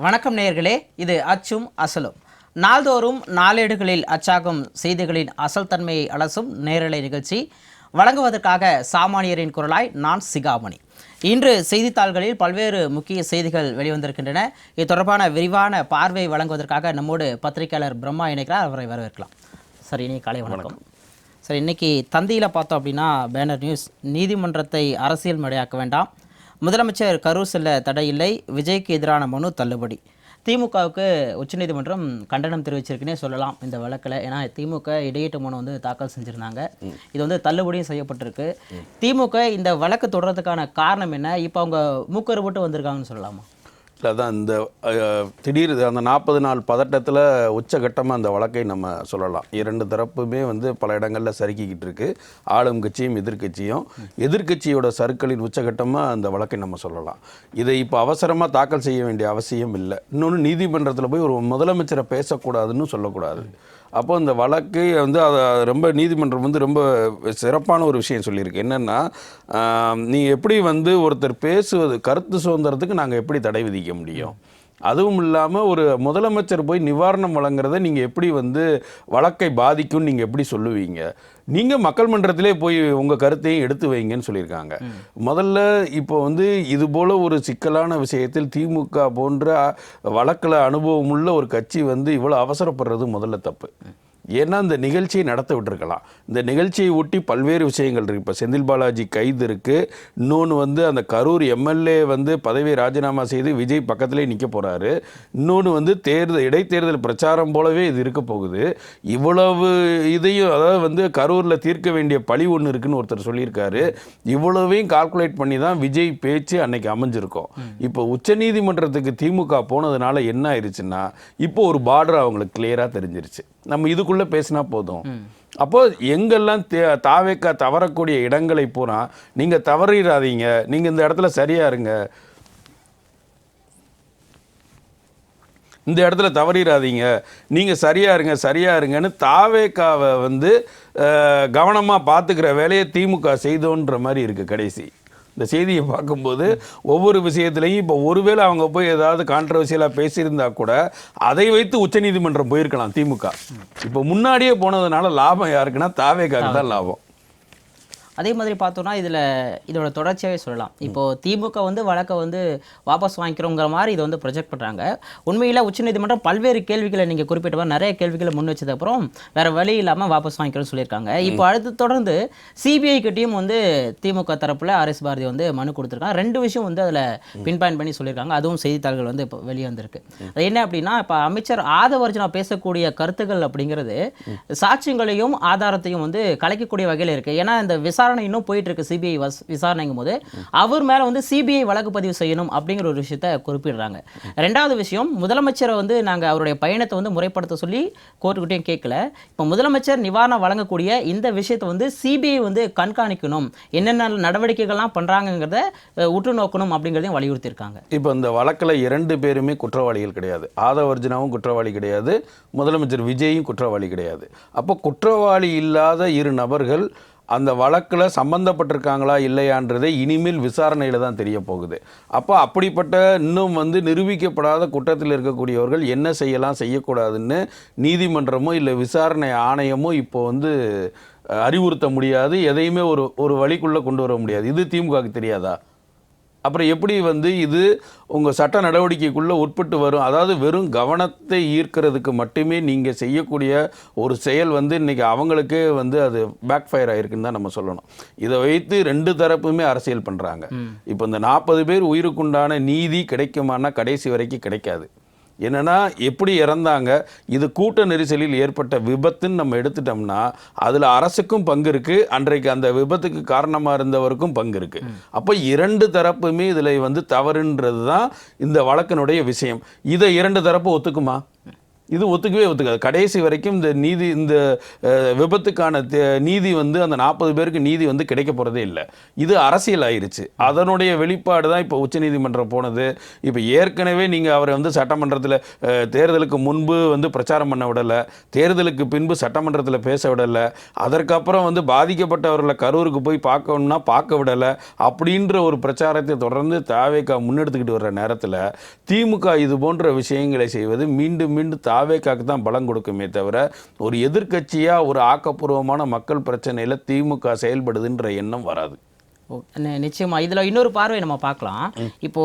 வணக்கம் நேயர்களே, இது அச்சும் அசலும். நாள்தோறும் நாளேடுகளில் அச்சாகும் செய்திகளின் அசல் தன்மையை அலசும் நேரலை நிகழ்ச்சி வழங்குவதற்காக சாமானியரின் குரலாய் நான் சிகாமணி. இன்று செய்தித்தாள்களில் பல்வேறு முக்கிய செய்திகள் வெளிவந்திருக்கின்றன. இது தொடர்பான விரிவான பார்வை வழங்குவதற்காக நம்மோடு பத்திரிகையாளர் பிரம்மா இணைக்கிறார். அவரை வரவேற்கலாம். சார், இனி காலை வணக்கம். சார், இன்னைக்கு தந்தியில் பார்த்தோம் அப்படின்னா பேனர் நியூஸ், நீதிமன்றத்தை அரசியல் மேடையாக்க வேண்டாம், முதலமைச்சர் கரூர் செல்ல தடை இல்லை, விஜய்க்கு எதிரான மனு தள்ளுபடி. திமுகவுக்கு உச்சநீதிமன்றம் கண்டனம் தெரிவிச்சிருக்குன்னே சொல்லலாம் இந்த வழக்கில். ஏன்னா திமுக இடையீட்டு மனு தாக்கல் செஞ்சுருந்தாங்க. இது தள்ளுபடியும் செய்யப்பட்டிருக்கு. திமுக இந்த வழக்கு தொடர்றதுக்கான காரணம் என்ன? இப்போ அவங்க மூக்கறுபட்டு வந்திருக்காங்கன்னு சொல்லலாமா? இல்லை, அதான் இந்த திடீர் அந்த 40 நாள் பதட்டத்தில் உச்சகட்டமாக அந்த வழக்கை நம்ம சொல்லலாம். இரண்டு தரப்புமே பல இடங்களில் சறுக்கிக்கிட்டு இருக்கு. ஆளும் கட்சியும் எதிர்கட்சியோட சறுக்களின் உச்சகட்டமாக அந்த வழக்கை நம்ம சொல்லலாம். இதை இப்போ அவசரமாக தாக்கல் செய்ய வேண்டிய அவசியம் இல்லை. இன்னொன்று, நீதிமன்றத்தில் போய் ஒரு முதலமைச்சரை பேசக்கூடாதுன்னு சொல்லக்கூடாது. அப்போ இந்த வழக்கு அதை ரொம்ப நீதிமன்றம் ரொம்ப சிறப்பான ஒரு விஷயம் சொல்லியிருக்கு. என்னென்னா, நீ எப்படி ஒருத்தர் பேசுவது கருத்து சுதந்திரத்துக்கு நாங்கள் எப்படி தடை விதிக்க முடியும்? அதுவும் இல்லாமல் ஒரு முதலமைச்சர் போய் நிவாரணம் வழங்குறத நீங்கள் எப்படி வழக்கை பாதிக்கும்னு நீங்கள் எப்படி சொல்லுவீங்க? நீங்கள் மக்கள் மன்றத்திலே போய் உங்கள் கருத்தையும் எடுத்து வைங்கன்னு சொல்லியிருக்காங்க. முதல்ல இப்போ இது போல் ஒரு சிக்கலான விஷயத்தில் திமுக போன்ற வழக்கில் அனுபவம் உள்ள ஒரு கட்சி இவ்வளோ அவசரப்படுறது முதல்ல தப்பு. ஏன்னா இந்த நிகழ்ச்சியை நடத்த விட்டுருக்கலாம். இந்த நிகழ்ச்சியை ஒட்டி பல்வேறு விஷயங்கள் இருக்குது. இப்போ செந்தில் பாலாஜி கைது இருக்குது. இன்னொன்று அந்த கரூர் எம்எல்ஏ பதவியை ராஜினாமா செய்து விஜய் பக்கத்திலே நிற்க போகிறாரு. இன்னொன்று இடைத்தேர்தல் பிரச்சாரம் போலவே இது இருக்க போகுது. இவ்வளவு இதையும் அதாவது கரூரில் தீர்க்க வேண்டிய பழி ஒன்று இருக்குன்னு ஒருத்தர் சொல்லியிருக்காரு. இவ்வளவையும் கால்குலேட் பண்ணி தான் விஜய் பேச்சு அன்னைக்கு அமைஞ்சிருக்கும். இப்போ உச்சநீதிமன்றத்துக்கு திமுக போனதுனால என்ன ஆயிடுச்சுன்னா, இப்போ ஒரு பார்டர் அவங்களுக்கு கிளியராக தெரிஞ்சிருச்சு. நம்ம இதுக்குள்ளே பேசினா போதும். அப்போ எங்கெல்லாம் தாவேக்கா தவறக்கூடிய இடங்களை பூரா நீங்கள் தவறிடாதீங்க, நீங்கள் இந்த இடத்துல சரியா இருங்க, இந்த இடத்துல தவறிடாதீங்க, நீங்கள் சரியா இருங்கன்னு தாவேக்காவை கவனமாக பார்த்துக்கிற வேலையை திமுக செய்தோன்ற மாதிரி இருக்குது. கடைசி இந்த செய்தியை பார்க்கும்போது ஒவ்வொரு விஷயத்துலையும் இப்போ ஒருவேளை அவங்க போய் ஏதாவது கான்ட்ரவர்சியலாக பேசியிருந்தா கூட அதை வைத்து உச்சநீதிமன்றம் போயிருக்கலாம் திமுக. இப்போ முன்னாடியே போனதுனால லாபம் யாருக்குன்னா தாவேக்காக்கு தான் லாபம். அதே மாதிரி பார்த்தோன்னா இதோட தொடர்ச்சியாகவே சொல்லலாம். இப்போது திமுக வழக்கை வாபஸ் வாங்கிக்கிறோங்கிற மாதிரி இதை ப்ரொஜெக்ட் பண்ணுறாங்க. உண்மையில் உச்சநீதிமன்றம் பல்வேறு கேள்விகளை நீங்கள் குறிப்பிட்ட மாதிரி நிறைய கேள்விகளை முன் வச்சதுக்கப்புறம் வேறு வழி இல்லாமல் வாபஸ் வாங்கிக்கிறோன்னு சொல்லியிருக்காங்க. இப்போ அடுத்து தொடர்ந்து சிபிஐ கிட்டையும் திமுக தரப்பில் ஆர்எஸ் பாரதி மனு கொடுத்துருக்காங்க. ரெண்டு விஷயம் அதில் பின்பாயிண்ட் பண்ணி சொல்லியிருக்காங்க. அதுவும் செய்தித்தாள்கள் இப்போ வெளியே வந்திருக்கு. அது என்ன அப்படின்னா, இப்போ அமைச்சர் ஆதவர்ஜனா பேசக்கூடிய கருத்துக்கள் அப்படிங்கிறது சாட்சியங்களையும் ஆதாரத்தையும் கலைக்கக்கூடிய வகையில் இருக்குது. ஏன்னா இந்த விசாரணை இன்னும் போயிட்டு இருக்கு. சிபிஐ விசாரணைங்கும் போது அவர் மேல சிபிஐ வழக்கு பதிவு செய்யணும் அப்படிங்கிற ஒரு விஷயத்தை குறிப்பிடுறாங்க. ரெண்டாவது விஷயம், முதலமைச்சரை நாங்கள் அவருடைய பயணத்தை முறைப்படுத்த சொல்லி கோர்ட்டுக்கிட்டையும் கேட்கல. இப்போ முதலமைச்சர் நிவாரணம் வழங்கக்கூடிய இந்த விஷயத்தை சிபிஐ கண்காணிக்கணும், என்னென்ன நடவடிக்கைகள்லாம் பண்றாங்கிறத உற்று நோக்கணும் அப்படிங்கிறதையும் வலியுறுத்தியிருக்காங்க. இப்போ இந்த வழக்கில் 2 பேருமே குற்றவாளிகள் கிடையாது. ஆதவர்ஜனாவும் குற்றவாளி கிடையாது, முதலமைச்சர் விஜயும் குற்றவாளி கிடையாது. அப்போ குற்றவாளி இல்லாத 2 நபர்கள் அந்த வழக்கில் சம்பந்தப்பட்டிருக்காங்களா இல்லையான்றதை இனிமேல் விசாரணையில் தான் தெரிய போகுது. அப்போ அப்படிப்பட்ட இன்னும் நிரூபிக்கப்படாத குற்றத்தில் இருக்கக்கூடியவர்கள் என்ன செய்யலாம் செய்யக்கூடாதுன்னு நீதிமன்றமோ இல்லை விசாரணை ஆணையமோ இப்போ அறிவுறுத்த முடியாது. எதையுமே ஒரு வழிக்குள்ளே கொண்டு வர முடியாது. இது திமுகவுக்கு தெரியாதா? அப்புறம் எப்படி இது உங்கள் சட்ட நடவடிக்கைக்குள்ளே உட்பட்டு வரும்? அதாவது வெறும் கவனத்தை ஈர்க்கிறதுக்கு மட்டுமே நீங்கள் செய்யக்கூடிய ஒரு செயல் இன்றைக்கி அவங்களுக்கே அது பேக் ஃபயர் ஆகிருக்குன்னு தான் நம்ம சொல்லணும். இதை வைத்து 2 தரப்புமே அரசியல் பண்ணுறாங்க. இப்போ இந்த 40 பேர் உயிருக்குண்டான நீதி கிடைக்குமானா கடைசி வரைக்கும் கிடைக்காது. என்னென்னா, எப்படி இறந்தாங்க, இது கூட்ட நெரிசலில் ஏற்பட்ட விபத்துன்னு நம்ம எடுத்துட்டோம்னா அதில் அரசுக்கும் பங்கு இருக்குது, அன்றைக்கு அந்த விபத்துக்கு காரணமாக இருந்தவருக்கும் பங்கு இருக்குது. அப்போ 2 தரப்புமே இதில் தவறுன்றது தான் இந்த வழக்கினுடைய விஷயம். இதை 2 தரப்பு ஒத்துக்குமா? இது ஒத்துக்காது. கடைசி வரைக்கும் இந்த விபத்துக்கான நீதி வந்து அந்த 40 பேருக்கு நீதி வந்து கிடைக்க போகிறதே இல்லை. இது அரசியல் ஆயிருச்சு. அதனுடைய வெளிப்பாடு தான் இப்போ உச்சநீதிமன்றம் போனது. இப்போ ஏற்கனவே நீங்கள் அவரை வந்து சட்டமன்றத்தில் தேர்தலுக்கு முன்பு வந்து பிரச்சாரம் பண்ண விடலை, தேர்தலுக்கு பின்பு சட்டமன்றத்தில் பேச விடலை, அதற்கப்புறம் வந்து பாதிக்கப்பட்டவர்களை கரூருக்கு போய் பார்க்கணும்னா பார்க்க விடலை, அப்படின்ற ஒரு பிரச்சாரத்தை தொடர்ந்து தாவேகா முன்னெடுத்துக்கிட்டு வர்ற நேரத்தில் திமுக இது போன்ற விஷயங்களை செய்வது மீண்டும் மீண்டும் தாவேகாக்கு தான் பலம் கொடுக்குமே தவிர ஒரு எதிர்க்கட்சியாக ஒரு ஆக்கப்பூர்வமான மக்கள் பிரச்சனையில் திமுக செயல்படுதுன்ற எண்ணம் வராது. நிச்சயமா இதுல இன்னொரு பார்வை நம்ம பார்க்கலாம். இப்போ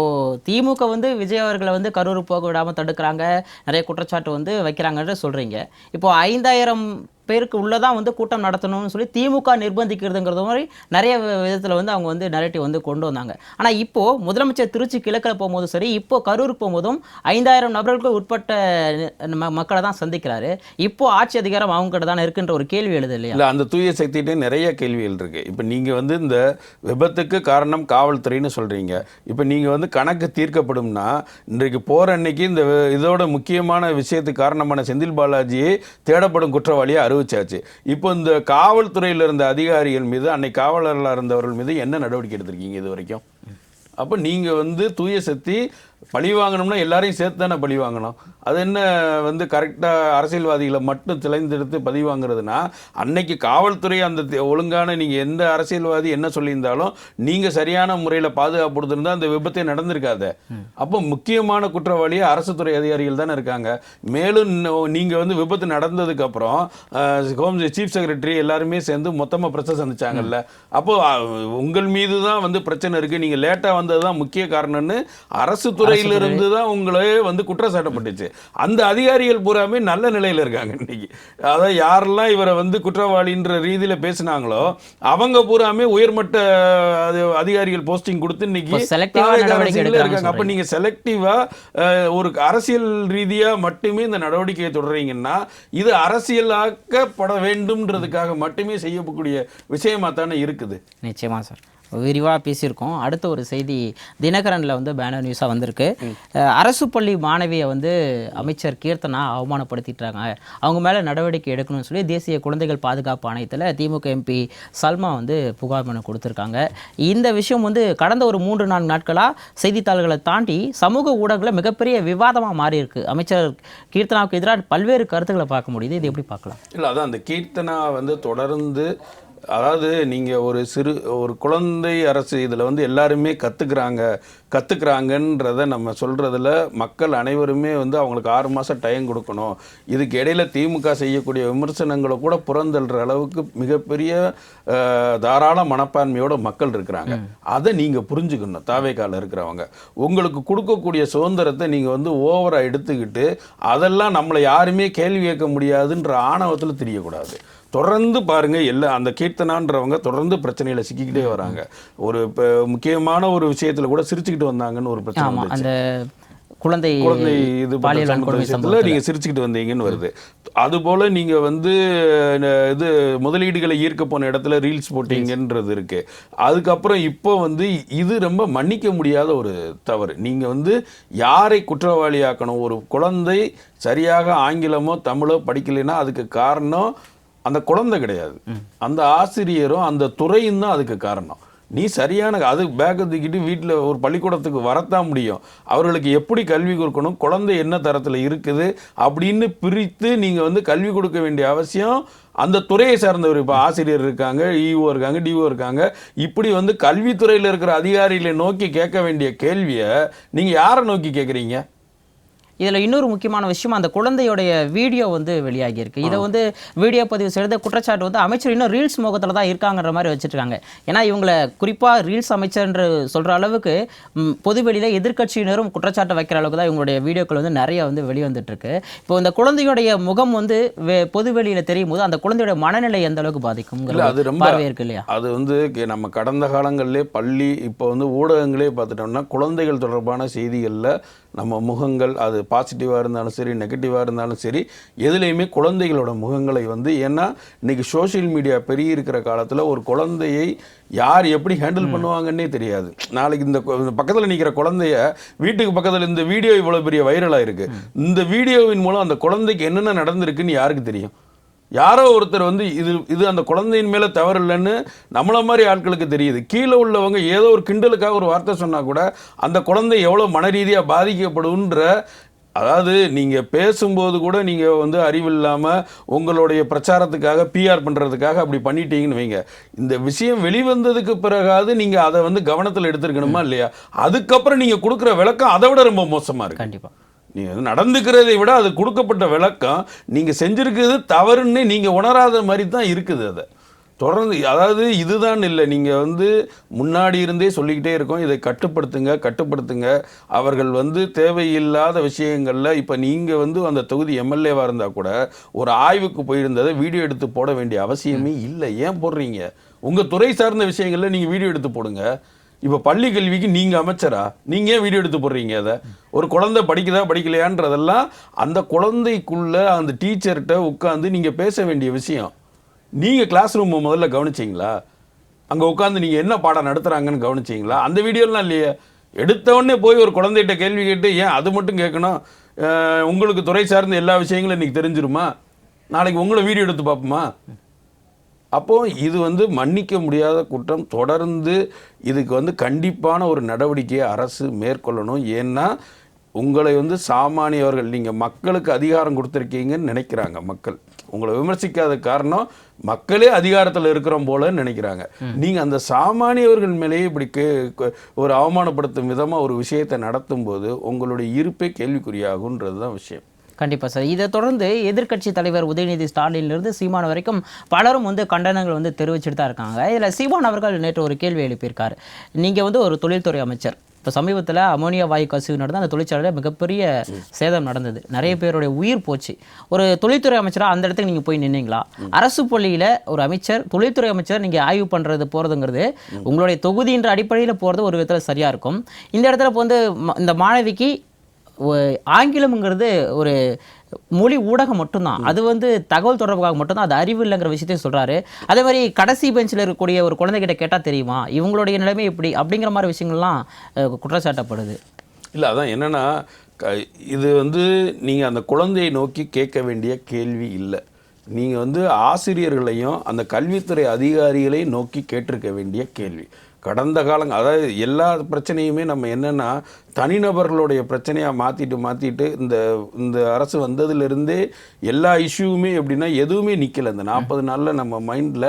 திமுக வந்து விஜய் அவர்களை வந்து கரூர் போக விடாம தடுக்கிறாங்க, நிறைய குற்றச்சாட்டு வந்து வைக்கிறாங்கன்னு சொல்றீங்க. இப்போ 5000 பேருக்கு உள்ளதான் வந்து கூட்டம் நடத்தணும்னு சொல்லி திமுக நிர்பந்திக்கிறதுங்கிறது மாதிரி நிறைய விதத்தில் வந்து அவங்க வந்து நரேட்டிவ் வந்து கொண்டு வந்தாங்க. ஆனால் இப்போ முதலமைச்சர் திருச்சி கிழக்கில் போகும்போது சரி, இப்போ கரூருக்கு போகும்போதும் 5000 நபர்களுக்கு உட்பட்ட மக்களை தான் சந்திக்கிறாரு. இப்போ ஆட்சி அதிகாரம் அவங்ககிட்ட தானே இருக்குன்ற ஒரு கேள்வி எழுது இல்லையா? இல்லை, அந்த தூய சக்திகிட்டே நிறைய கேள்விகள் இருக்குது. இப்போ நீங்கள் வந்து இந்த விபத்துக்கு காரணம் காவல்துறைன்னு சொல்கிறீங்க. இப்போ நீங்கள் வந்து கணக்கு தீர்க்கப்படும்னா இன்றைக்கு போகிற அன்னைக்கு இந்த இதோட முக்கியமான விஷயத்துக்கு காரணமான செந்தில் பாலாஜியை தேடப்படும் குற்றவாளியை அறிவிச்சாச்சு. இப்போ இந்த காவல்துறையில் இருந்த அதிகாரிகள் மீது, அன்னைக்கு காவலர்களாக இருந்தவர்கள் மீது என்ன நடவடிக்கை எடுத்திருக்கீங்க இது வரைக்கும்? அப்போ நீங்கள் வந்து தூய சக்தி பழி வாங்கணும்னா எல்லாரையும் சேர்த்து தானே பழி வாங்கணும். அது என்ன வந்து கரெக்டாக அரசியல்வாதிகளை மட்டும் திளைந்தெடுத்து பழி வாங்குறதுனா, அன்னைக்கு காவல்துறை அந்த ஒழுங்கான நீங்கள் எந்த அரசியல்வாதி என்ன சொல்லியிருந்தாலும் நீங்கள் சரியான முறையில் பாதுகாப்பு கொடுத்துருந்தா அந்த விபத்தே நடந்திருக்காது. அப்போ முக்கியமான குற்றவாளியை அரசு துறை அதிகாரிகள் தானே இருக்காங்க. மேலும் நீங்கள் வந்து விபத்து நடந்ததுக்கப்புறம் ஹோம் சீஃப் செக்ரட்டரி எல்லாருமே சேர்ந்து மொத்தமாக பிரச்சனை சந்திச்சாங்கல்ல. அப்போ உங்கள் மீது தான் வந்து பிரச்சனை இருக்குது, நீங்கள் லேட்டாக வந்தது தான் முக்கிய காரணம்னு அரசு துறையிலிருந்து தான் உங்களே வந்து குற்றம் சாட்டப்பட்டுச்சு. அந்த அதிகாரிகள் பூராமே நல்ல நிலையில் இருக்காங்க இன்னைக்கு. அதாவது யாரெல்லாம் இவரை வந்து குற்றவாளின்ற ரீதியில் பேசினாங்களோ அவங்க பூராமே உயர்மட்ட அதிகாரிகள் போஸ்டிங் கொடுத்து இன்னைக்கு இருக்காங்க. அப்ப நீங்க செலக்டிவா ஒரு அரசியல் ரீதியா மட்டுமே இந்த நடவடிக்கையை தொடர்றீங்கன்னா இது அரசியலாக்கப்பட வேண்டும்ன்றதுக்காக மட்டுமே செய்யக்கூடிய விஷயமா தானே இருக்குது. நிச்சயமா சார், விரிவாக பேசியிருக்கோம். அடுத்த ஒரு செய்தி தினகரனில் வந்து பேனர் நியூஸாக வந்திருக்கு. அரசு பள்ளி மாணவியை வந்து அமைச்சர் கீர்த்தனா அவமானப்படுத்திட்டாங்க, அவங்க மேலே நடவடிக்கை எடுக்கணும்னு சொல்லி தேசிய குழந்தைகள் பாதுகாப்பு ஆணையத்தில் திமுக எம்பி சல்மா வந்து புகார் மனு கொடுத்துருக்காங்க. இந்த விஷயம் வந்து கடந்த ஒரு 3-4 நாட்களாக செய்தித்தாள்களை தாண்டி சமூக ஊடகங்களில் மிகப்பெரிய விவாதமாக மாறி இருக்கு. அமைச்சர் கீர்த்தனாவுக்கு எதிராக பல்வேறு கருத்துக்களை பார்க்க முடியுது. இது எப்படி பார்க்கலாம்? இல்லை, அதான் அந்த கீர்த்தனா வந்து தொடர்ந்து, அதாவது நீங்கள் ஒரு குழந்தை அரசு இதில் வந்து எல்லாருமே கற்றுக்குறாங்கன்றத நம்ம சொல்கிறதுல மக்கள் அனைவருமே வந்து அவங்களுக்கு 6 மாதம் டைம் கொடுக்கணும். இதுக்கு இடையில் திமுக செய்யக்கூடிய விமர்சனங்களை கூட புறந்தள்ளுற அளவுக்கு மிகப்பெரிய தாராள மனப்பான்மையோட மக்கள் இருக்கிறாங்க. அதை நீங்கள் புரிஞ்சுக்கணும். தாவேகால இருக்கிறவங்க உங்களுக்கு கொடுக்கக்கூடிய சுதந்திரத்தை நீங்கள் வந்து ஓவராக எடுத்துக்கிட்டு அதெல்லாம் நம்மளை யாருமே கேள்வி கேட்க முடியாதுன்ற ஆணவத்தில் தெரியக்கூடாது. தொடர்ந்து பாருங்க, அந்த கீர்த்தனான்றவங்க தொடர்ந்து பிரச்சனையில சிக்கிக்கிட்டே வராங்க. ஒரு முக்கியமான ஒரு விஷயத்துல கூட சிரிச்சுக்கிட்டு வந்தாங்கன்னு ஒரு பிரச்சனை வந்துச்சு. அந்த குழந்தை இது விஷயத்துல நீங்க சிரிச்சுக்கிட்டு வந்தீங்கன்னு வருது. அது போல நீங்க வந்து இது முதலீடுகளை ஈர்க்க போன இடத்துல ரீல்ஸ் போட்டீங்கன்றது இருக்கு. அதுக்கப்புறம் இப்போ வந்து இது ரொம்ப மன்னிக்க முடியாத ஒரு தவறு. நீங்க வந்து யாரை குற்றவாளியாக்கணும்? ஒரு குழந்தை சரியாக ஆங்கிலமோ தமிழோ படிக்கலைன்னா அதுக்கு காரணம் அந்த குழந்தை கிடையாது, அந்த ஆசிரியரும் அந்த துறையும் தான் அதுக்கு காரணம். நீ சரியான அது பேக்கை தூக்கிட்டு வீட்டில் ஒரு பள்ளிக்கூடத்துக்கு வரத்தான் முடியும். அவர்களுக்கு எப்படி கல்வி கொடுக்கணும், குழந்தை என்ன தரத்தில் இருக்குது அப்படின்னு பிரித்து நீங்கள் வந்து கல்வி கொடுக்க வேண்டிய அவசியம் அந்த துறையை சார்ந்தவர். இப்போ ஆசிரியர் இருக்காங்க, இஓ இருக்காங்க, டிஓ இருக்காங்க. இப்படி வந்து கல்வித்துறையில் இருக்கிற அதிகாரிகளை நோக்கி கேட்க வேண்டிய கேள்வியை நீங்கள் யாரை நோக்கி கேட்குறீங்க? இதில் இன்னொரு முக்கியமான விஷயம், அந்த குழந்தையோடைய வீடியோ வந்து வெளியாகியிருக்கு. இதை வந்து வீடியோ பதிவு செய்த குற்றச்சாட்டு வந்து அமைச்சர் இன்னும் ரீல்ஸ் முகத்தில் தான் இருக்காங்கன்ற மாதிரி வச்சுருக்காங்க. ஏன்னா இவங்களை குறிப்பாக ரீல்ஸ் அமைச்சர்ன்ற சொல்கிற அளவுக்கு பொதுவெளியில் எதிர்க்கட்சியினரும் குற்றச்சாட்டு வைக்கிற அளவுக்கு தான் இவங்களுடைய வீடியோக்கள் வந்து நிறைய வந்து வெளிவந்துட்டுருக்கு. இப்போ இந்த குழந்தையுடைய முகம் வந்து பொதுவெளியில் தெரியும் போது அந்த குழந்தையோட மனநிலை எந்த அளவுக்கு பாதிக்கும்? அது ரொம்ப பார்வை இருக்கு இல்லையா? அது வந்து நம்ம கடந்த காலங்களிலே பள்ளி இப்போ வந்து ஊடகங்களே பார்த்துட்டோம்னா குழந்தைகள் தொடர்பான செய்திகளில் நம்ம முகங்கள் அது பாசிட்டிவாக இருந்தாலும் சரி நெகட்டிவாக இருந்தாலும் சரி எதுலேயுமே குழந்தைகளோட முகங்களை வந்து ஏன்னா இன்றைக்கி சோஷியல் மீடியா பெரிய இருக்கிற காலத்தில் ஒரு குழந்தையை யார் எப்படி ஹேண்டில் பண்ணுவாங்கன்னே தெரியாது. நாளைக்கு இந்த பக்கத்தில் நிற்கிற குழந்தைய வீட்டுக்கு பக்கத்தில் இந்த வீடியோ இவ்வளோ பெரிய வைரலாக இருக்குது, இந்த வீடியோவின் மூலம் அந்த குழந்தைக்கு என்னென்ன நடந்திருக்குன்னு யாருக்கு தெரியும்? யாரோ ஒருத்தர் வந்து இது அந்த குழந்தையின் மேலே தவறு இல்லைன்னு நம்மள மாதிரி ஆட்களுக்கு தெரியுது. கீழே உள்ளவங்க ஏதோ ஒரு கிண்டலுக்காக ஒரு வார்த்தை சொன்னால் கூட அந்த குழந்தை எவ்வளோ மன ரீதியாக பாதிக்கப்படுன்ற, அதாவது நீங்கள் பேசும்போது கூட நீங்கள் வந்து அறிவில்லாமல் உங்களுடைய பிரச்சாரத்துக்காக பிஆர் பண்ணுறதுக்காக அப்படி பண்ணிட்டீங்கன்னு வைங்க, இந்த விஷயம் வெளிவந்ததுக்கு பிறகாவது நீங்கள் அதை வந்து கவனத்தில் எடுத்துருக்கணுமா இல்லையா? அதுக்கப்புறம் நீங்கள் கொடுக்குற விளக்கம் அதை விட ரொம்ப மோசமாக இருக்குது. கண்டிப்பாக நீங்கள் நடந்துக்கிறதை விட அது கொடுக்கப்பட்ட விளக்கம் நீங்கள் செஞ்சுருக்கிறது தவறுன்னு நீங்கள் உணராத மாதிரி தான் இருக்குது. அதை தொடர்ந்து அதாவது இதுதான் இல்லை, நீங்கள் வந்து முன்னாடி இருந்தே சொல்லிக்கிட்டே இருக்கோம், இதை கட்டுப்படுத்துங்க. அவர்கள் வந்து தேவையில்லாத விஷயங்களில் இப்போ நீங்கள் வந்து அந்த தொகுதி எம்எல்ஏவாக இருந்தால் கூட ஒரு ஆய்வுக்கு போயிருந்ததை வீடியோ எடுத்து போட வேண்டிய அவசியமே இல்லை. ஏன் போடுறீங்க? உங்கள் துறை சார்ந்த விஷயங்களில் நீங்கள் வீடியோ எடுத்து போடுங்க. இப்போ பள்ளி கல்விக்கு நீங்கள் அமைச்சரா, நீங்கள் ஏன் வீடியோ எடுத்து போடுறீங்க? அதை ஒரு குழந்தை படிக்குதா படிக்கலையான்றதெல்லாம் அந்த குழந்தைக்குள்ளே அந்த டீச்சர்கிட்ட உட்காந்து நீங்கள் பேச வேண்டிய விஷயம். நீங்கள் கிளாஸ் ரூம் முதல்ல கவனிச்சிங்களா? அங்கே உட்காந்து நீங்கள் என்ன பாடம் நடத்துகிறாங்கன்னு கவனிச்சிங்களா? அந்த வீடியோலாம் இல்லையே. எடுத்தவொடனே போய் ஒரு குழந்தைகிட்ட கேள்வி கேட்டு ஏன் அது மட்டும் கேட்கணும்? உங்களுக்கு துறை சார்ந்த எல்லா விஷயங்களும் இன்றைக்கி தெரிஞ்சிருமா? நாளைக்கு உங்களை வீடியோ எடுத்து பார்ப்போமா? அப்போது இது வந்து மன்னிக்க முடியாத குற்றம். தொடர்ந்து இதுக்கு வந்து கண்டிப்பான ஒரு நடவடிக்கையை அரசு மேற்கொள்ளணும். ஏன்னா உங்களை வந்து சாமானியவர்கள், நீங்கள் மக்களுக்கு அதிகாரம் கொடுத்துருக்கீங்கன்னு நினைக்கிறாங்க மக்கள். உங்களை விமர்சிக்காத காரணம் மக்களே அதிகாரத்தில் இருக்கிறோம் போல நினைக்கிறாங்க. நீங்கள் அந்த சாமானியவர்கள் மேலேயே இப்படி ஒரு அவமானப்படுத்தும் விதமாக ஒரு விஷயத்தை நடத்தும் போது உங்களுடைய இருப்பே கேள்விக்குறியாகுன்றது தான் விஷயம். கண்டிப்பாக சார். இதை தொடர்ந்து எதிர்க்கட்சி தலைவர் உதயநிதி ஸ்டாலினிலிருந்து சீமான் வரைக்கும் பலரும் வந்து கண்டனங்கள் வந்து தெரிவிச்சுட்டு தான் இருக்காங்க. இதில் சீமான் அவர்கள் நேற்று ஒரு கேள்வி எழுப்பியிருக்காரு. நீங்கள் வந்து ஒரு தொழில்துறை அமைச்சர், இப்போ சமீபத்தில் அமோனியா வாயு கசிவு நடந்து அந்த தொழிற்சாலையில் மிகப்பெரிய சேதம் நடந்தது, நிறைய பேருடைய உயிர் போச்சு. ஒரு தொழில்துறை அமைச்சராக அந்த இடத்துக்கு நீங்கள் போய் நின்னீங்களா? அரசு பள்ளியில் ஒரு அமைச்சர், தொழில்துறை அமைச்சர் நீங்கள் ஆய்வு பண்ணுறது போகிறதுங்கிறது உங்களுடைய தொகுதின்ற அடிப்படையில் போகிறது ஒரு விதத்தில் சரியாக இருக்கும். இந்த இடத்துல இப்போ வந்து இந்த மாணவிக்கு ஆங்கிலம்ங்கிறது ஒரு மொழி ஊடகம் மட்டும்தான், அது வந்து தகவல் தொடர்புக்காக மட்டும்தான், அது அறிவு இல்லைங்கிற விஷயத்தையும் சொல்கிறாரு. அதே மாதிரி கடைசி பெஞ்சில் இருக்கக்கூடிய ஒரு குழந்தைகிட்ட கேட்டால் தெரியுமா இவங்களுடைய நிலைமை எப்படி அப்படிங்கிற மாதிரி விஷயங்கள்லாம் குற்றச்சாட்டப்படுது. இல்லை, அதான் என்னென்னா இது வந்து நீங்கள் அந்த குழந்தையை நோக்கி கேட்க வேண்டிய கேள்வி இல்லை. நீங்கள் வந்து ஆசிரியர்களையும் அந்த கல்வித்துறை அதிகாரிகளையும் நோக்கி கேட்டிருக்க வேண்டிய கேள்வி. கடந்த காலங்கள், அதாவது எல்லா பிரச்சனையுமே நம்ம என்னென்னா தனிநபர்களுடைய பிரச்சனையாக மாற்றிட்டு இந்த அரசு வந்ததுலேருந்தே எல்லா இஷ்யூவுமே எப்படின்னா எதுவுமே நிற்கலை. இந்த 40 நாளில் நம்ம மைண்டில்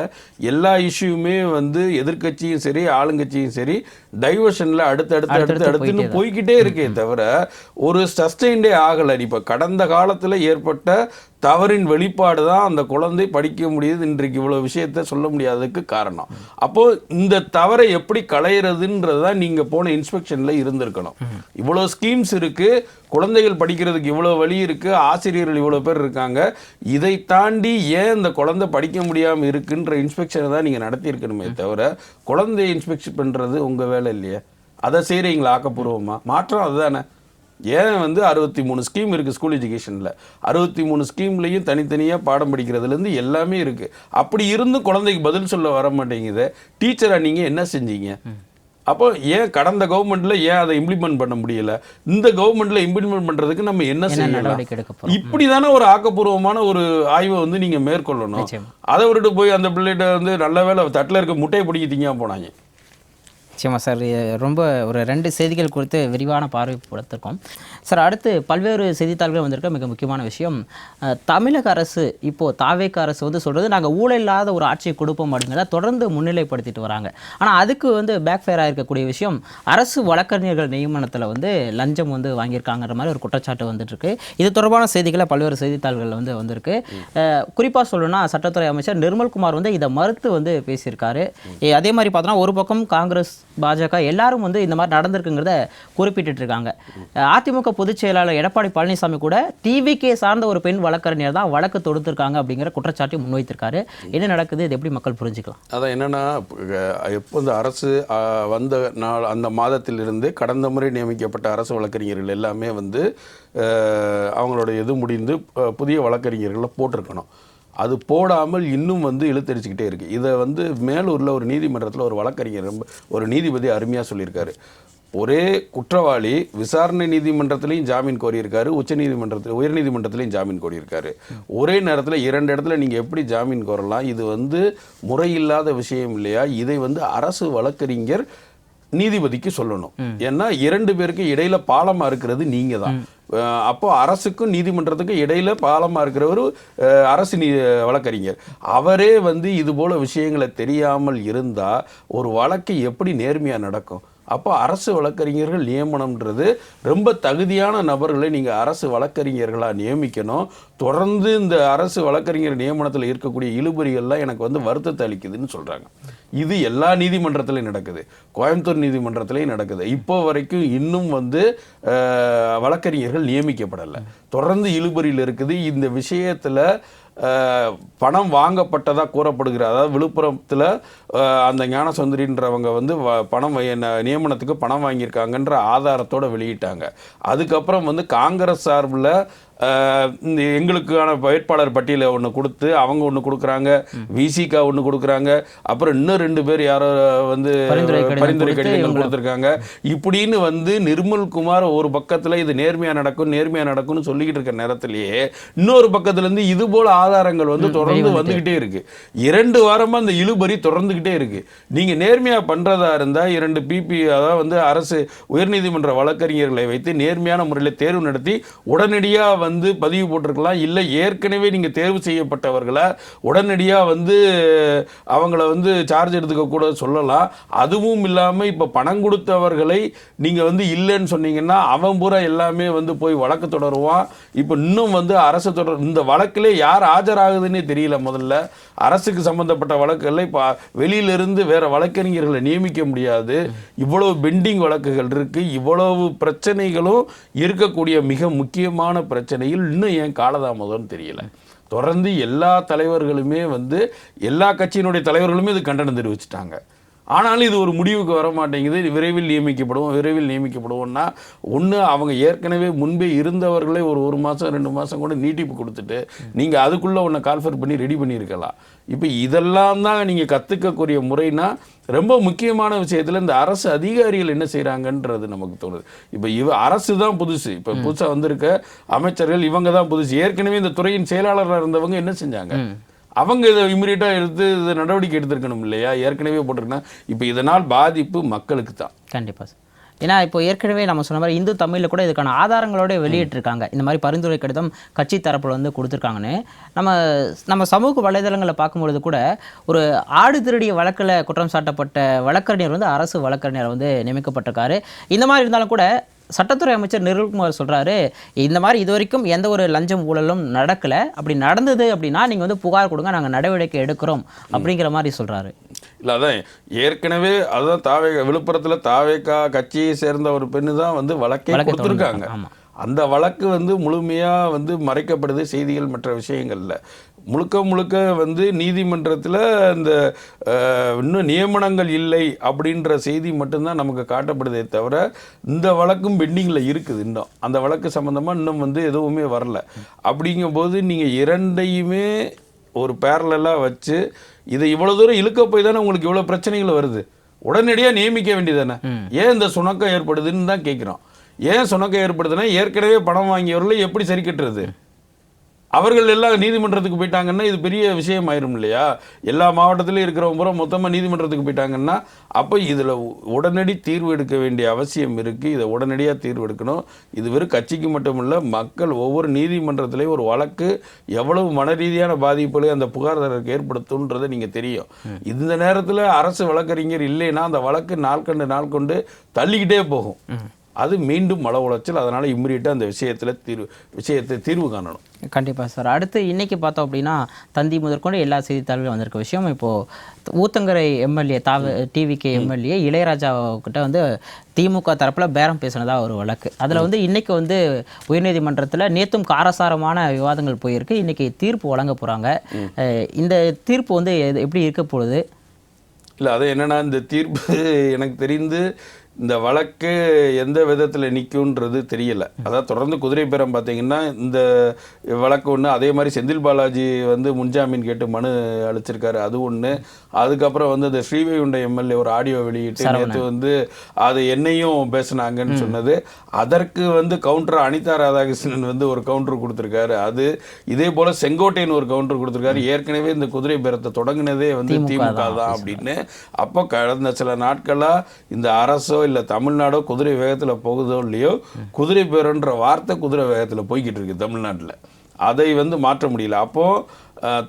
எல்லா இஷ்யூவுமே வந்து எதிர்கட்சியும் சரி ஆளுங்கட்சியும் சரி டைவர்ஷனில் அடுத்துன்னு போய்கிட்டே இருக்கே தவிர ஒரு சஸ்டெயின்டே ஆகலை. இப்போ கடந்த காலத்தில் ஏற்பட்ட தவறின் வெளிப்பாடு தான் அந்த குழந்தை படிக்க முடியுது, இன்றைக்கு இவ்வளோ விஷயத்த சொல்ல முடியாததுக்கு காரணம். அப்போது இந்த தவறை எப்படி களையிறதுன்றது தான் நீங்கள் போன இன்ஸ்பெக்ஷனில் இருந்திருக்கணும். இவ்வளோ ஸ்கீம்ஸ் இருக்குது, குழந்தைகள் படிக்கிறதுக்கு இவ்வளோ வழி இருக்குது, ஆசிரியர்கள் இவ்வளோ பேர் இருக்காங்க, இதை தாண்டி ஏன் இந்த குழந்தை படிக்க முடியாமல் இருக்குன்ற இன்ஸ்பெக்ஷனை தான் நீங்கள் நடத்தியிருக்கணுமே தவிர குழந்தைய இன்ஸ்பெக்ஷன் பண்ணுறது உங்கள் வேலை இல்லையா? அதை செய்கிறீங்களா ஆக்கப்பூர்வமாக? மாற்றம் அதுதானே. ஏன் வந்து 63 ஸ்கீம் இருக்குது ஸ்கூல் எஜுகேஷனில், 63 ஸ்கீம்லேயும் தனித்தனியாக பாடம் படிக்கிறதுலேருந்து எல்லாமே இருக்குது. அப்படி இருந்து குழந்தைக்கு பதில் சொல்ல வர மாட்டேங்குது. டீச்சராக நீங்கள் என்ன செஞ்சீங்க? அப்போ ஏன் கடந்த கவர்மெண்ட்டில் ஏன் அதை இம்ப்ளிமெண்ட் பண்ண முடியல? இந்த கவர்மெண்ட்டில் இம்ப்ளிமெண்ட் பண்ணுறதுக்கு நம்ம என்ன செய்யலாம்? இப்படி தானே ஒரு ஆக்கப்பூர்வமான ஒரு ஆய்வை வந்து நீங்கள் மேற்கொள்ளணும். அதை விட்டுட்டு போய் அந்த பிள்ளைகிட்ட வந்து நல்ல வேலை தட்டில் இருக்க முட்டையை பிடிக்கிட்டீங்க போனாங்க. நிச்சயமாக சார். ரொம்ப ஒரு 2 செய்திகள் குறித்து விரிவான பார்வை கொடுத்துருக்கோம் சார். அடுத்து பல்வேறு செய்தித்தாள்கள் வந்திருக்க மிக முக்கியமான விஷயம், தமிழக அரசு இப்போது தாவேக அரசு வந்து சொல்கிறது நாங்கள் ஊழல் இல்லாத ஒரு ஆட்சியை கொடுப்போம் அப்படிங்கிறத தொடர்ந்து முன்னிலைப்படுத்திட்டு வராங்க. ஆனால் அதுக்கு வந்து பேக் ஃபயர் ஆகிருக்கக்கூடிய விஷயம், அரசு வழக்கறிஞர்கள் நியமனத்தில் வந்து லஞ்சம் வந்து வாங்கியிருக்காங்கிற மாதிரி ஒரு குற்றச்சாட்டு வந்துட்டுருக்கு. இது தொடர்பான செய்திகளை பல்வேறு செய்தித்தாள்களில் வந்து வந்திருக்கு. குறிப்பாக சொல்லணும்னா சட்டத்துறை அமைச்சர் நிர்மல்குமார் வந்து இதை மறுத்து வந்து பேசியிருக்காரு. அதே மாதிரி பார்த்தோன்னா ஒரு பக்கம் காங்கிரஸ் பாஜக எல்லாரும் வந்து இந்த மாதிரி நடந்திருக்குங்கிறத குறிப்பிட்டு இருக்காங்க. அதிமுக பொதுச் செயலாளர் எடப்பாடி பழனிசாமி கூட டிவிகே சார்ந்த ஒரு பெண் வழக்கறிஞர் தான் வழக்கு தொடுத்திருக்காங்க அப்படிங்கிற குற்றச்சாட்டை முன்வைத்திருக்காரு. என்ன நடக்குது, இது எப்படி மக்கள் புரிஞ்சுக்கலாம்? அதான் என்னன்னா, எப்போ இந்த அரசு வந்த நாள் அந்த மாதத்திலிருந்து கடந்த முறை நியமிக்கப்பட்ட அரசு வழக்கறிஞர்கள் எல்லாமே வந்து அவங்களோட இது முடிந்து புதிய வழக்கறிஞர்களை போட்டிருக்கணும். அது போடாமல் இன்னும் வந்து இழுத்தடிச்சுக்கிட்டே இருக்குது. இதை வந்து மேலூரில் ஒரு நீதிமன்றத்தில் ஒரு வழக்கறிஞர் ஒரு நீதிபதி அருமையாக சொல்லியிருக்காரு. ஒரே குற்றவாளி விசாரணை நீதிமன்றத்திலையும் ஜாமீன் கோரியிருக்காரு, உயர்நீதிமன்றத்திலையும் ஜாமீன் கோரியிருக்காரு. ஒரே நேரத்தில் 2 இடத்துல நீங்கள் எப்படி ஜாமீன் கோரலாம்? இது வந்து முறையில்லாத விஷயம் இல்லையா? இதை வந்து அரசு வழக்கறிஞர் நீதிபதிக்கு சொல்லணும். ஏன்னா 2 பேருக்கு இடையில பாலமாக இருக்கிறது நீங்க தான். அப்போ அரசுக்கும் நீதிமன்றத்துக்கும் இடையில பாலமாக இருக்கிறவர் அரசு வழக்கறிஞர். அவரே வந்து இது போல விஷயங்களை தெரியாமல் இருந்தால் ஒரு வழக்கு எப்படி நேர்மையாக நடக்கும்? அப்போ அரசு வழக்கறிஞர்கள் நியமனம்ன்றது ரொம்ப தகுதியான நபர்களை நீங்கள் அரசு வழக்கறிஞர்களாக நியமிக்கணும். தொடர்ந்து இந்த அரசு வழக்கறிஞர் நியமனத்தில் இருக்கக்கூடிய இழுபறிகள்லாம் எனக்கு வந்து வருத்தத்தை அளிக்குதுன்னு சொல்கிறாங்க. இது எல்லா நீதிமன்றத்திலையும் நடக்குது, கோயம்புத்தூர் நீதிமன்றத்திலையும் நடக்குது. இப்போ வரைக்கும் இன்னும் வந்து வழக்கறிஞர்கள் நியமிக்கப்படலை, தொடர்ந்து இழுபறியில் இருக்குது. இந்த விஷயத்தில் பணம் வாங்கப்பட்டதாக கூறப்படுகிற, அதாவது விழுப்புரத்தில் அந்த ஞானசுந்தரின்றவங்க வந்து பணம் நியமனத்துக்கு பணம் வாங்கியிருக்காங்கன்ற ஆதாரத்தோடு வெளியிட்டாங்க. அதுக்கப்புறம் வந்து காங்கிரஸ் சார்பில் எங்களுக்கான வேட்பாளர் பட்டியலை ஒன்று கொடுத்து அவங்க ஒன்று கொடுக்குறாங்க, விசிகா ஒன்று கொடுக்குறாங்க, அப்புறம் இன்னும் 2 பேர் யாரோ வந்து பரிந்துரை கடிதங்கள் கொடுத்துருக்காங்க. இப்படின்னு வந்து நிர்மல்குமார் ஒரு பக்கத்தில் இது நேர்மையாக நடக்கும்னு சொல்லிக்கிட்டு இருக்க நேரத்திலேயே இன்னொரு பக்கத்துலேருந்து இது போல ஆதாரங்கள் வந்து தொடர்ந்து வந்துக்கிட்டே இருக்கு. 2 வாரமாக அந்த இழுபறி தொடர்ந்துக்கிட்டே இருக்கு. நீங்கள் நேர்மையாக பண்ணுறதா இருந்தால் 2 பிபி, அதாவது வந்து அரசு உயர்நீதிமன்ற வழக்கறிஞர்களை வைத்து நேர்மையான முறையில் தேர்வு நடத்தி உடனடியாக வந்து பதிவு போட்டிருக்கலாம். இல்லை ஏற்கனவே நீங்கள் தேர்வு செய்யப்பட்டவர்களை உடனடியாக வந்து அவங்கள வந்து சார்ஜ் எடுத்துக்க கூட சொல்லலாம். அதுவும் இல்லாமல் இப்போ பணம் கொடுத்தவர்களை நீங்கள் வந்து இல்லைன்னு சொன்னீங்கன்னா அவன் பூரா எல்லாமே வந்து போய் வழக்கு தொடருவான். இப்போ இன்னும் வந்து அரசு இந்த வழக்கிலே யார் ஆஜராகுதுன்னே தெரியல. முதல்ல அரசுக்கு சம்பந்தப்பட்ட வழக்குகளை இப்போ வெளியிலிருந்து வேற வழக்கறிஞர்களை நியமிக்க முடியாது. இவ்வளவு பெண்டிங் வழக்குகள் இருக்கு, இவ்வளவு பிரச்சனைகளும் இருக்கக்கூடிய மிக முக்கியமான பிரச்சனையில் இன்னும் ஏன் காலதாமதம்னு தெரியல. தொடர்ந்து எல்லா தலைவர்களுமே வந்து எல்லா கட்சியினுடைய தலைவர்களுமே இது கண்டனம் தெரிவிச்சிட்டாங்க. ஆனாலும் இது ஒரு முடிவுக்கு வர மாட்டேங்குது. விரைவில் நியமிக்கப்படுவோம்னா ஒன்று அவங்க ஏற்கனவே முன்பே இருந்தவர்களே ஒரு மாதம் 2 மாதம் கூட நீட்டிப்பு கொடுத்துட்டு நீங்கள் அதுக்குள்ளே ஒன்று கால்ஃபர் பண்ணி ரெடி பண்ணியிருக்கலாம். இப்போ இதெல்லாம் தான் நீங்கள் கற்றுக்கக்கூடிய முறைனா ரொம்ப முக்கியமான விஷயத்தில் இந்த அரசு அதிகாரிகள் என்ன செய்கிறாங்கன்றது நமக்கு தோணுது. இப்போ அரசு தான் புதுசு, இப்போ புதுசாக வந்திருக்க அமைச்சர்கள் இவங்க தான் புதுசு. ஏற்கனவே இந்த துறையின் செயலாளராக இருந்தவங்க என்ன செஞ்சாங்க? அவங்க இதை இமீடியட்டாக எடுத்து இதை நடவடிக்கை எடுத்திருக்கணும் இல்லையா? ஏற்கனவே போட்டிருக்கணும். இப்போ இதனால் பாதிப்பு மக்களுக்கு தான். கண்டிப்பாக சார். ஏன்னா இப்போ ஏற்கனவே நம்ம சொன்ன மாதிரி இந்து தமிழில் கூட இதுக்கான ஆதாரங்களோட வெளியிட்டிருக்காங்க. இந்த மாதிரி பரிந்துரை கடிதம் கட்சி தரப்பில் வந்து கொடுத்துருக்காங்கன்னு நம்ம சமூக வலைதளங்களை பார்க்கும்பொழுது கூட ஒரு ஆடு திருடிய வழக்கில் குற்றம் சாட்டப்பட்ட வழக்கறிஞர் வந்து அரசு வழக்கறிஞர் வந்து நியமிக்கப்பட்டிருக்காரு. இந்த மாதிரி இருந்தாலும் கூட சட்டத்துறை அமைச்சர் நிர்மல்குமார் சொல்கிறாரு, இந்த மாதிரி இது வரைக்கும் எந்த ஒரு லஞ்சம் ஊழலும் நடக்கலை, அப்படி நடந்தது அப்படின்னா நீங்கள் வந்து புகார் கொடுங்க, நாங்கள் நடவடிக்கை எடுக்கிறோம் அப்படிங்கிற மாதிரி சொல்கிறாரு. இல்லை அதான் ஏற்கனவே அதுதான் விழுப்புரத்தில் தாவேகா கட்சியை சேர்ந்த ஒரு பெண்ணு தான் வந்து வழக்கை கொடுத்துருக்காங்க. அந்த வழக்கு வந்து முழுமையாக வந்து மறைக்கப்படுது செய்திகள் மற்ற விஷயங்கள்ல. முழுக்க வந்து நீதிமன்றத்தில் இந்த இன்னும் நியமனங்கள் இல்லை அப்படின்ற செய்தி மட்டும்தான் நமக்கு காட்டப்படுதே தவிர இந்த வழக்கும் பெண்டிங்கில் இருக்குது. இன்னும் அந்த வழக்கு சம்மந்தமாக இன்னும் வந்து எதுவுமே வரல. அப்படிங்கும்போது நீங்கள் 2ஐயுமே ஒரு பேரலாக வச்சு இதை இவ்வளோ தூரம் இழுக்க போய் தானே உங்களுக்கு இவ்வளோ பிரச்சனைகள் வருது. உடனடியாக நியமிக்க வேண்டியதானே? ஏன் இந்த சுணக்கம் ஏற்படுதுன்னு தான் கேட்குறோம். ஏன் சுணக்கம் ஏற்படுதுன்னா ஏற்கனவே பணம் வாங்கியவர்களை எப்படி சரி கட்டுறது? அவர்கள் எல்லாம் நீதிமன்றத்துக்கு போயிட்டாங்கன்னா இது பெரிய விஷயம் ஆயிரும் இல்லையா? எல்லா மாவட்டத்திலையும் இருக்கிறவங்க பூரா மொத்தமாக நீதிமன்றத்துக்கு போயிட்டாங்கன்னா அப்போ இதில் உடனடி தீர்வு எடுக்க வேண்டிய அவசியம் இருக்குது. இதை உடனடியாக தீர்வு எடுக்கணும். இது வெறும் கட்சிக்கு மட்டும் இல்லை, மக்கள் ஒவ்வொரு நீதிமன்றத்திலையும் ஒரு வழக்கு எவ்வளவு மன ரீதியான பாதிப்புகளை அந்த புகார்தாரருக்கு ஏற்படுத்தும்ன்றதை நீங்கள் தெரியும். இந்த நேரத்தில் அரசு வழக்கறிஞர் இல்லைன்னா அந்த வழக்கு நாள் கொண்டு தள்ளிக்கிட்டே போகும். அது மீண்டும் மன உளைச்சல். அதனால் இம்மிடியட்டாக அந்த விஷயத்தை தீர்வு காணணும். கண்டிப்பாக சார். அடுத்து இன்றைக்கி பார்த்தோம் அப்படின்னா தந்தி முதற்கொண்டு எல்லா செய்தித்தாள்களும் வந்திருக்க விஷயம், இப்போது Uthangarai MLA TVK MLA Ilaiyaraaja கிட்ட வந்து திமுக தரப்பில் பேரம் பேசினதா ஒரு வழக்கு. அதில் வந்து இன்றைக்கி வந்து உயர்நீதிமன்றத்தில் நேற்றும் காரசாரமான விவாதங்கள் போயிருக்கு. இன்றைக்கி தீர்ப்பு வழங்க போகிறாங்க. இந்த தீர்ப்பு வந்து எப்படி இருக்க போகுது? இல்லை, அது என்னென்னா, இந்த தீர்ப்பு எனக்கு தெரிந்து இந்த வழக்கு எந்த விதத்தில் நிற்கும்ன்றது தெரியல. அதாவது தொடர்ந்து குதிரை பேரம் பார்த்தீங்கன்னா இந்த வழக்கு ஒன்று, அதே மாதிரி செந்தில் பாலாஜி வந்து முன்ஜாமீன் கேட்டு மனு அளிச்சிருக்காரு, அது ஒன்று. அதுக்கப்புறம் வந்து இந்த ஸ்ரீவைகுண்ட எம்எல்ஏ ஒரு ஆடியோ வெளியிட்டு நேற்று வந்து அது என்னையும் பேசுனாங்கன்னு சொன்னது. அதற்கு வந்து கவுண்டர் அனிதா ராதாகிருஷ்ணன் வந்து ஒரு கவுண்டர் கொடுத்துருக்காரு. அது இதே போல் செங்கோட்டையன் ஒரு கவுண்டர் கொடுத்துருக்காரு. ஏற்கனவே இந்த குதிரை பேரத்தை தொடங்கினதே வந்து திமுக தான் அப்படின்னு. அப்போ கடந்த சில நாட்களாக இந்த அரசோ இல்லை தமிழ்நாடோ குதிரை வேகத்தில் போகுதோ இல்லையோ, குதிரை பேரன்ற வார்த்தை குதிரை வேகத்தில் போய்கிட்டு இருக்கு தமிழ்நாட்டில். அதை வந்து மாற்ற முடியல. அப்போது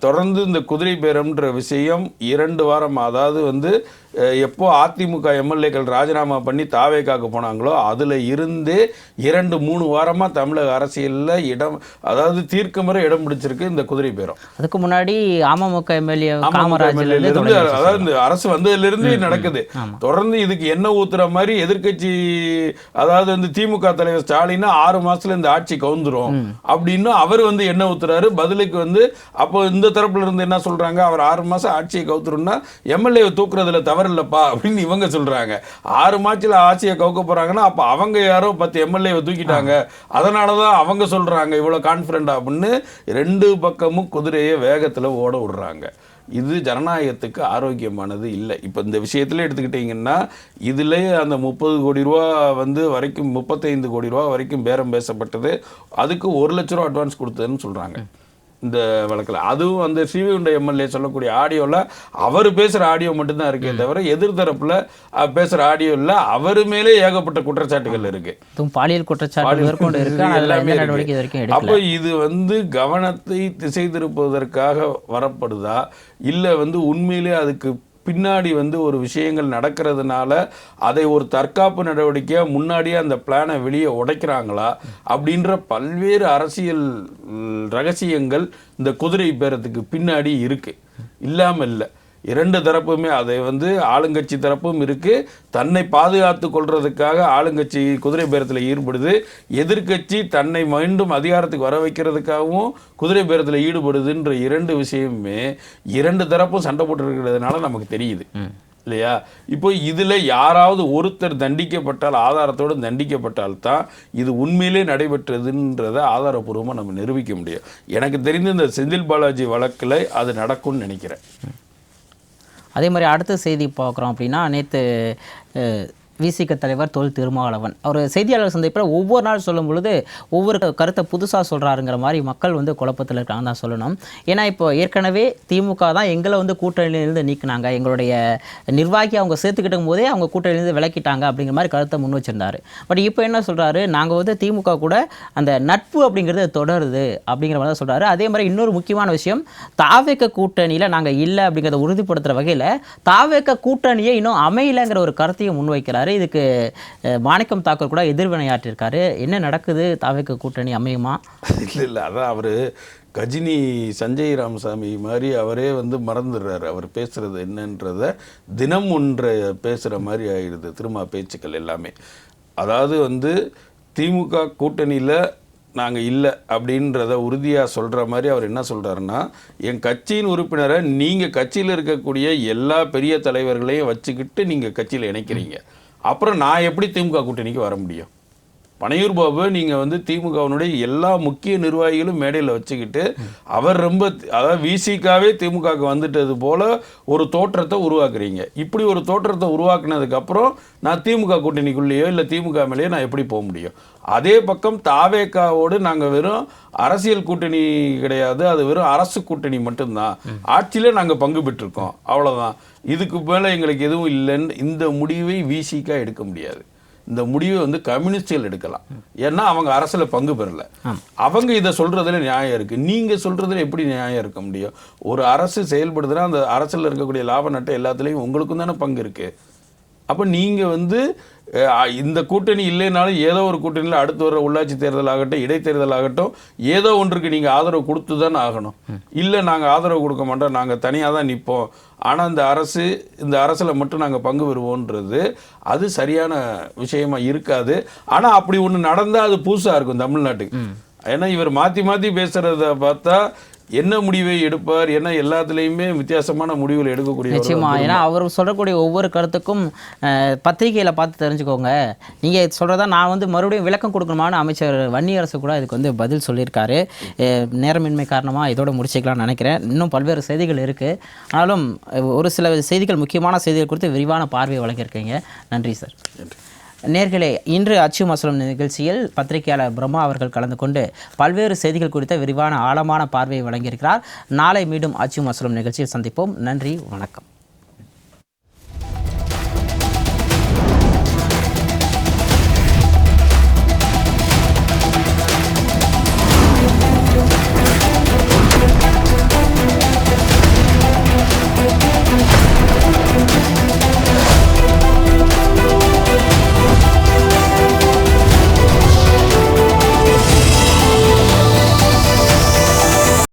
தொடர்ந்து இந்த குதிரை பேரம்ன்ற விஷயம் 2 வாரம், அதாவது வந்து எப்போ அதிமுக எம்எல்ஏக்கள் ராஜினாமா பண்ணி தாவேக்காக்கு போனாங்களோ அதில் இருந்து 2-3 வாரமாக தமிழக அரசியலில் அதாவது தீர்க்கமுறை இடம் பிடிச்சிருக்கு இந்த குதிரை பேரம். அதுக்கு முன்னாடி அமமுக எம்எல்ஏ அதாவது இந்த அரசு வந்ததிலிருந்து நடக்குது. தொடர்ந்து இதுக்கு என்ன ஊத்துற மாதிரி எதிர்கட்சி, அதாவது வந்து திமுக தலைவர் ஸ்டாலின் 6 மாசத்துல இந்த ஆட்சி கவுந்துரும் அப்படின்னு அவர் வந்து என்ன ஊத்துறாரு. பதிலுக்கு வந்து அப்போ இந்த தரப்புல இருந்து என்ன சொல்றாங்க, அவர் 6 மாசம் ஆட்சியை கவுத்துருன்னா எம்எல்ஏ தூக்குறதுல தவறில்லப்பா அப்படின்னு இவங்க சொல்றாங்க. 6 மாசத்துல ஆட்சியை கவுக்க போறாங்கன்னா அப்ப அவங்க யாரோ 10 எம்எல்ஏ தூக்கிட்டாங்க, அதனாலதான் அவங்க சொல்றாங்க இவ்வளவு கான்பிடண்டா அப்படின்னு 2 பக்கமும் குதிரையை வேகத்துல ஓட விடுறாங்க. இது ஜனநாயகத்துக்கு ஆரோக்கியமானது இல்லை. இப்போ இந்த விஷயத்தில் எடுத்துக்கிட்டிங்கன்னா இதில் அந்த 30 கோடி ரூபா வந்து வரைக்கும் 35 கோடி ரூபா வரைக்கும் பேரம் பேசப்பட்டது. அதுக்கு 1 லட்ச ரூபா அட்வான்ஸ் கொடுத்ததுன்னு சொல்கிறாங்க இந்த வழக்கில். அதுவும் அந்த ஸ்ரீவைகுண்ட எம்எல்ஏ சொல்லக்கூடிய ஆடியோவில் அவர் பேசுகிற ஆடியோ மட்டும்தான் இருக்கே தவிர எதிர்த்தரப்பில் பேசுகிற ஆடியோ இல்லை. அவர் மேலே ஏகப்பட்ட குற்றச்சாட்டுகள் இருக்குது, பாலியல் குற்றச்சாட்டு இருக்கு. அப்போ இது வந்து கவனத்தை திசை திருப்புவதற்காக வரப்படுதா, இல்லை வந்து உண்மையிலே அதுக்கு பின்னாடி வந்து ஒரு விஷயங்கள் நடக்கிறதுனால அதை ஒரு தற்காப்பு நடவடிக்கையாக முன்னாடியே அந்த பிளானை வெளியே உடைக்கிறாங்களா அப்படின்ற பல்வேறு அரசியல் ரகசியங்கள் இந்த குதிரை பேரத்துக்கு பின்னாடி இருக்கு, இல்லாமல் இல்லை. 2 தரப்புமே, அதை வந்து ஆளுங்கட்சி தரப்பும் இருக்கு, தன்னை பாதுகாத்து கொள்றதுக்காக ஆளுங்கட்சி குதிரை பேரத்தில் ஈடுபடுது, எதிர்கட்சி தன்னை மீண்டும் அதிகாரத்துக்கு வர வைக்கிறதுக்காகவும் குதிரை பேரத்தில் ஈடுபடுதுன்ற 2 விஷயமுமே 2 தரப்பும் சண்டை போட்டு இருக்கிறதுனால நமக்கு தெரியுது இல்லையா. இப்போ இதில் யாராவது ஒருத்தர் தண்டிக்கப்பட்டால், ஆதாரத்தோடு தண்டிக்கப்பட்டால் தான் இது உண்மையிலே நடைபெற்றதுன்றதை ஆதாரப்பூர்வமாக நம்ம நிரூபிக்க முடியும். எனக்கு தெரிந்து இந்த செந்தில் பாலாஜி வழக்கில் அது நடக்கும்னு நினைக்கிறேன். அதே மாதிரி அடுத்த செய்தி பார்க்குறோம் அப்படின்னா, நேற்று விசிக தலைவர் தொல் திருமாவளவன் அவர் செய்தியாளர் சந்திப்பில் ஒவ்வொரு நாள் சொல்லும் பொழுது ஒவ்வொரு கருத்தை புதுசாக சொல்கிறாருங்கிற மாதிரி மக்கள் வந்து குழப்பத்தில் இருக்காங்க தான் சொல்லணும். ஏன்னா இப்போ ஏற்கனவே திமுக தான் எங்களை வந்து கூட்டணியிலேருந்து நீக்கினாங்க, எங்களுடைய நிர்வாகி அவங்க சேர்த்துக்கிட்டும் போதே அவங்க கூட்டணியிலேருந்து விலக்கிட்டாங்க அப்படிங்கிற மாதிரி கருத்தை முன் வச்சிருந்தாரு. பட் இப்போ என்ன சொல்கிறாரு, நாங்கள் வந்து திமுக கூட அந்த நட்பு அப்படிங்கிறது தொடருது அப்படிங்கிற மாதிரி தான் சொல்கிறாரு. அதே மாதிரி இன்னொரு முக்கியமான விஷயம், தாவேக கூட்டணியில் நாங்கள் இல்லை அப்படிங்கிறத உறுதிப்படுத்துகிற வகையில் தாவேக கூட்டணியை இன்னும் அமையலைங்கிற ஒரு கருத்தையும் முன்வைக்கிறார். இதுக்கு மாணிக்கம் தாக்கூர் கூட எதிர்வினையாற்றிருக்காரு. என்ன நடக்குது, தாவேக கூட்டணி அமையுமா? இல்லை, அதான் அவர் கஜினி சஞ்சய் ராமசாமி மாதிரி அவரே வந்து மறந்துடுறாரு. அவர் பேசுகிறது என்னன்றத தினம் ஒன்றை பேசுகிற மாதிரி ஆயிடுது திரும்ப பேச்சுக்கள் எல்லாமே. அதாவது வந்து திமுக கூட்டணியில் நாங்கள் இல்லை அப்படின்றத உறுதியாக சொல்கிற மாதிரி அவர் என்ன சொல்கிறாருன்னா, என் கட்சியின் உறுப்பினரை நீங்கள் கட்சியில் இருக்கக்கூடிய எல்லா பெரிய தலைவர்களையும் வச்சுக்கிட்டு நீங்கள் கட்சியில் இணைக்கிறீங்க, அப்புறம் நான் எப்படி திமுக கூட்டணிக்கு வர முடியும்? பனையூர் பாபு நீங்கள் வந்து திமுகவினுடைய எல்லா முக்கிய நிர்வாகிகளும் மேடையில் வச்சுக்கிட்டு அவர் ரொம்ப, அதாவது விசிகாவே திமுகவுக்கு வந்துட்டது போல் ஒரு தோற்றத்தை உருவாக்குறீங்க. இப்படி ஒரு தோற்றத்தை உருவாக்குனதுக்கப்புறம் நான் திமுக கூட்டணிக்குள்ளேயோ இல்லை திமுக மேலேயோ நான் எப்படி போக முடியும்? அதே பக்கம் தாவேக்காவோடு நாங்கள் வெறும் அரசியல் கூட்டணி கிடையாது, அது வெறும் அரசு கூட்டணி மட்டும்தான், ஆட்சியில் நாங்கள் பங்கு பெற்றிருக்கோம், அவ்வளோதான், இதுக்கு மேலே எங்களுக்கு எதுவும் இல்லைன்னு இந்த முடிவை விசிகா எடுக்க முடியாது. இந்த முடிவை வந்து கம்யூனிஸ்டுகள் எடுக்கலாம், ஏன்னா அவங்க அரசில் பங்கு பெறல. அவங்க இதை சொல்றதுல நியாயம் இருக்கு, நீங்க சொல்றதுல எப்படி நியாயம் இருக்க முடியும்? ஒரு அரசு செயல்படுதுன்னா அந்த அரசில் இருக்கக்கூடிய லாப நட்டை எல்லாத்துலேயும் உங்களுக்கும் தானே பங்கு இருக்கு. அப்போ நீங்கள் வந்து இந்த கூட்டணி இல்லைனாலும் ஏதோ ஒரு கூட்டணியில் அடுத்து வர உள்ளாட்சி தேர்தல் ஆகட்டும், இடைத்தேர்தல் ஆகட்டும், ஏதோ ஒன்றுக்கு நீங்கள் ஆதரவு கொடுத்து தானே ஆகணும். இல்லை நாங்கள் ஆதரவு கொடுக்க மாட்டோம், நாங்கள் தனியாக தான் நிற்போம், ஆனால் இந்த அரசில் மட்டும் நாங்கள் பங்கு பெறுவோன்றது அது சரியான விஷயமா இருக்காது. ஆனால் அப்படி ஒன்று நடந்தால் அது புதுசாக இருக்கும் தமிழ்நாட்டுக்கு. ஏன்னா இவர் மாற்றி மாற்றி பேசுகிறத பார்த்தா என்ன முடிவை எடுப்பார், ஏன்னா எல்லாத்துலேயுமே வித்தியாசமான முடிவுகள் எடுக்கக்கூடிய. நிச்சயமா, ஏன்னா அவர் சொல்லக்கூடிய ஒவ்வொரு கருத்துக்கும் பத்திரிகையில் பார்த்து தெரிஞ்சுக்கோங்க. நீங்கள் சொல்கிறதா நான் வந்து மறுபடியும் விளக்கம் கொடுக்கணுமான்னு அமைச்சர் வன்னியரசு கூட இதுக்கு வந்து பதில் சொல்லியிருக்காரு. நேரமின்மை காரணமாக இதோட முடிச்சுக்கலாம்னு நினைக்கிறேன். இன்னும் பல்வேறு செய்திகள் இருக்குது, ஆனாலும் ஒரு சில செய்திகள், முக்கியமான செய்திகள் குறித்து விரிவான பார்வை வழங்கியிருக்கீங்க. நன்றி சார். நன்றி. நேர்களே, இன்று அச்சு மசலம் நிகழ்ச்சியில் பத்திரிகையாளர் பிரம்மா அவர்கள் கலந்து கொண்டு பல்வேறு செய்திகள் குறித்த விரிவான ஆழமான பார்வையை வழங்கியிருக்கிறார். நாளை மீண்டும் அச்சு மசலம் நிகழ்ச்சியில் சந்திப்போம். நன்றி, வணக்கம்.